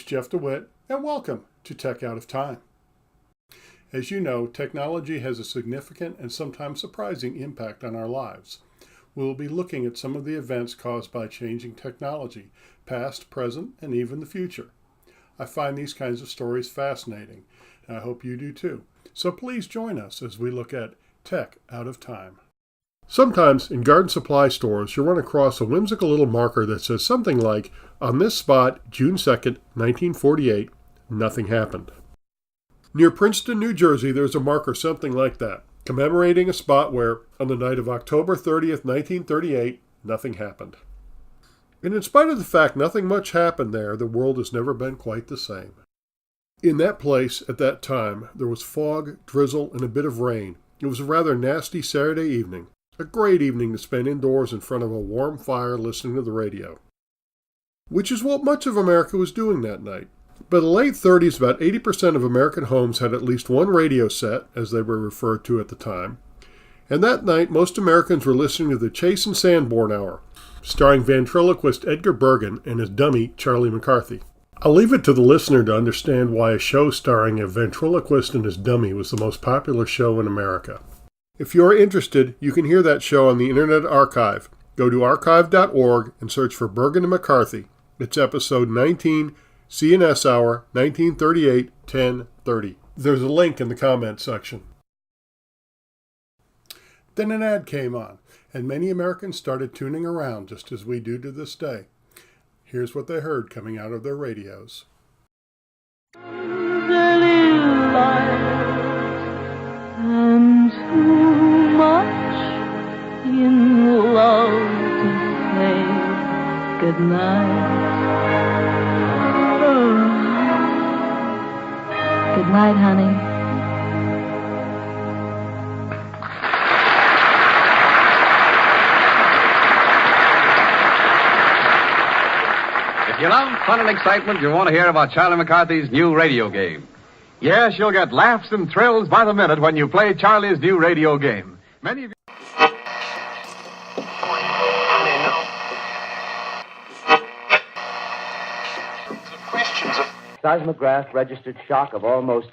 Jeff DeWitt, and welcome to Tech Out of Time. As you know, technology has a significant and sometimes surprising impact on our lives. We'll be looking at some of the events caused by changing technology, past, present, and even the future. I find these kinds of stories fascinating, and I hope you do too. So please join us as we look at Tech Out of Time. Sometimes in garden supply stores, you'll run across a whimsical little marker that says something like, "On this spot, June 2nd, 1948, nothing happened." Near Princeton, New Jersey, there's a marker something like that, commemorating a spot where, on the night of October 30th, 1938, nothing happened. And in spite of the fact nothing much happened there, the world has never been quite the same. In that place, at that time, there was fog, drizzle, and a bit of rain. It was a rather nasty Saturday evening. A great evening to spend indoors in front of a warm fire listening to the radio. Which is what much of America was doing that night. By the late 30s, about 80% of American homes had at least one radio set, as they were referred to at the time. And that night, most Americans were listening to the Chase and Sanborn Hour, starring ventriloquist Edgar Bergen and his dummy, Charlie McCarthy. I'll leave it to the listener to understand why a show starring a ventriloquist and his dummy was the most popular show in America. If you're interested, you can hear that show on the Internet Archive. Go to archive.org and search for Bergen and McCarthy. It's episode 19, CNS Hour, 1938, 10:30. There's a link in the comment section. Then an ad came on, and many Americans started tuning around just as we do to this day. Here's what they heard coming out of their radios. And too much in love to say goodnight. Good night, honey. If you love fun and excitement, you'll want to hear about Charlie McCarthy's new radio game. Yes, you'll get laughs and thrills by the minute when you play Charlie's new radio game. Many of you... Seismograph registered shock of almost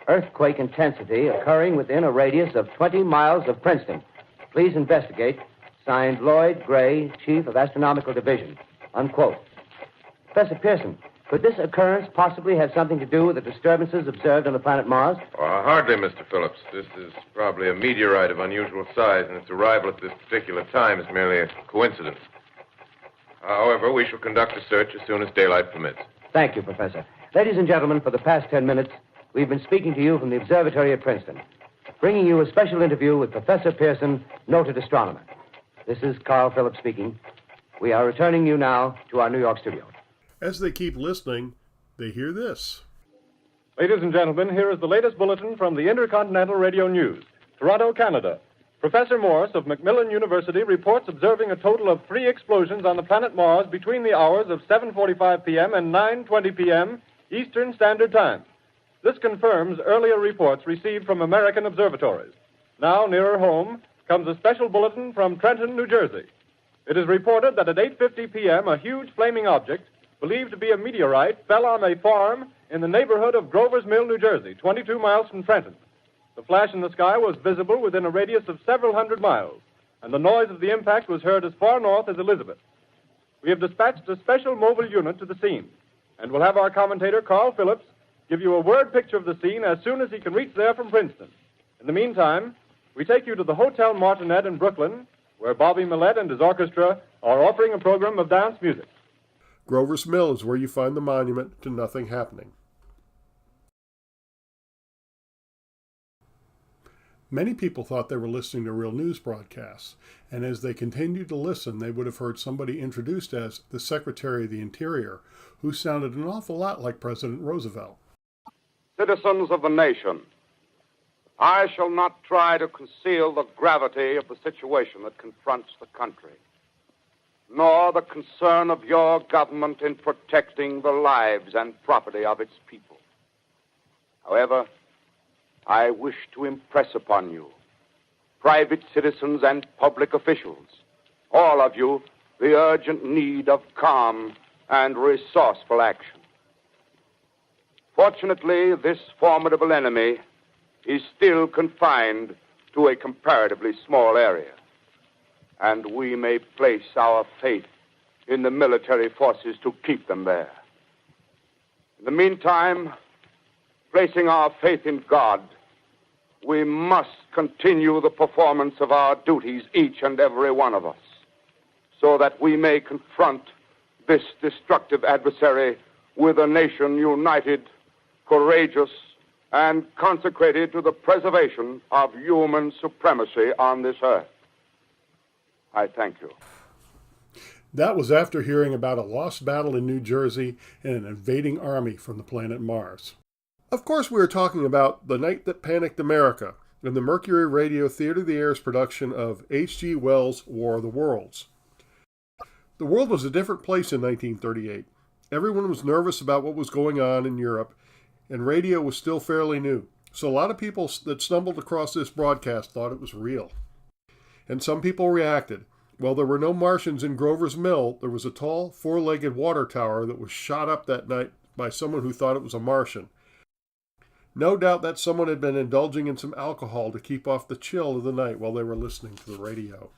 earthquake intensity occurring within a radius of 20 miles of Princeton. Please investigate. Signed, Lloyd Gray, Chief of Astronomical Division. Unquote. Professor Pearson, could this occurrence possibly have something to do with the disturbances observed on the planet Mars? Hardly, Mr. Phillips. This is probably a meteorite of unusual size, and its arrival at this particular time is merely a coincidence. However, we shall conduct a search as soon as daylight permits. Thank you, Professor. Ladies and gentlemen, for the past 10 minutes, we've been speaking to you from the observatory at Princeton, bringing you a special interview with Professor Pearson, noted astronomer. This is Carl Phillips speaking. We are returning you now to our New York studio. As they keep listening, they hear this. Ladies and gentlemen, here is the latest bulletin from the Intercontinental Radio News. Toronto, Canada. Professor Morse of Macmillan University reports observing a total of 3 explosions on the planet Mars between the hours of 7:45 p.m. and 9:20 p.m. Eastern Standard Time. This confirms earlier reports received from American observatories. Now, nearer home, comes a special bulletin from Trenton, New Jersey. It is reported that at 8:50 p.m., a huge flaming object, believed to be a meteorite, fell on a farm in the neighborhood of Grover's Mill, New Jersey, 22 miles from Trenton. The flash in the sky was visible within a radius of several hundred miles, and the noise of the impact was heard as far north as Elizabeth. We have dispatched a special mobile unit to the scene, and we'll have our commentator, Carl Phillips, give you a word picture of the scene as soon as he can reach there from Princeton. In the meantime, we take you to the Hotel Martinet in Brooklyn, where Bobby Millett and his orchestra are offering a program of dance music. Grover's Mill is where you find the monument to nothing happening. Many people thought they were listening to real news broadcasts, and as they continued to listen, they would have heard somebody introduced as the Secretary of the Interior, who sounded an awful lot like President Roosevelt. Citizens of the nation, I shall not try to conceal the gravity of the situation that confronts the country, nor the concern of your government in protecting the lives and property of its people. However, I wish to impress upon you, private citizens and public officials, all of you, the urgent need of calm and resourceful action. Fortunately, this formidable enemy is still confined to a comparatively small area, and we may place our faith in the military forces to keep them there. In the meantime, placing our faith in God, we must continue the performance of our duties, each and every one of us, so that we may confront this destructive adversary with a nation united, courageous, and consecrated to the preservation of human supremacy on this earth. I thank you. That was after hearing about a lost battle in New Jersey and an invading army from the planet Mars. Of course, we were talking about The Night That Panicked America and the Mercury Radio Theater of the Air's production of H.G. Wells' War of the Worlds. The world was a different place in 1938. Everyone was nervous about what was going on in Europe, and radio was still fairly new. So a lot of people that stumbled across this broadcast thought it was real. And some people reacted. While there were no Martians in Grover's Mill, there was a tall, four-legged water tower that was shot up that night by someone who thought it was a Martian. No doubt that someone had been indulging in some alcohol to keep off the chill of the night while they were listening to the radio.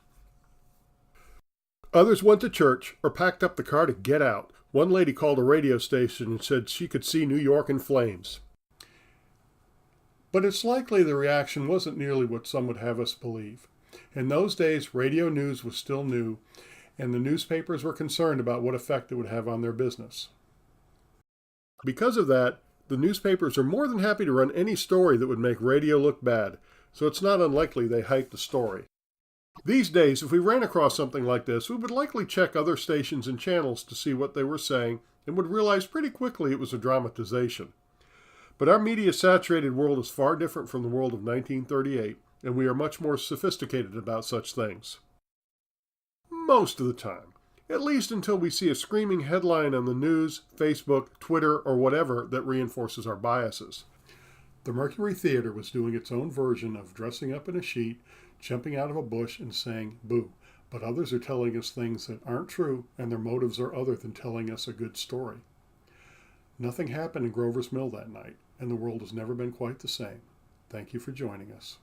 Others went to church or packed up the car to get out. One lady called a radio station and said she could see New York in flames. But it's likely the reaction wasn't nearly what some would have us believe. In those days, radio news was still new, and the newspapers were concerned about what effect it would have on their business. Because of that, the newspapers are more than happy to run any story that would make radio look bad, so it's not unlikely they hyped the story. These days, if we ran across something like this, we would likely check other stations and channels to see what they were saying and would realize pretty quickly it was a dramatization. But our media-saturated world is far different from the world of 1938, and we are much more sophisticated about such things. Most of the time. At least until we see a screaming headline on the news, Facebook, Twitter, or whatever that reinforces our biases. The Mercury Theater was doing its own version of dressing up in a sheet, jumping out of a bush, and saying, "Boo." But others are telling us things that aren't true, and their motives are other than telling us a good story. Nothing happened in Grover's Mill that night, and the world has never been quite the same. Thank you for joining us.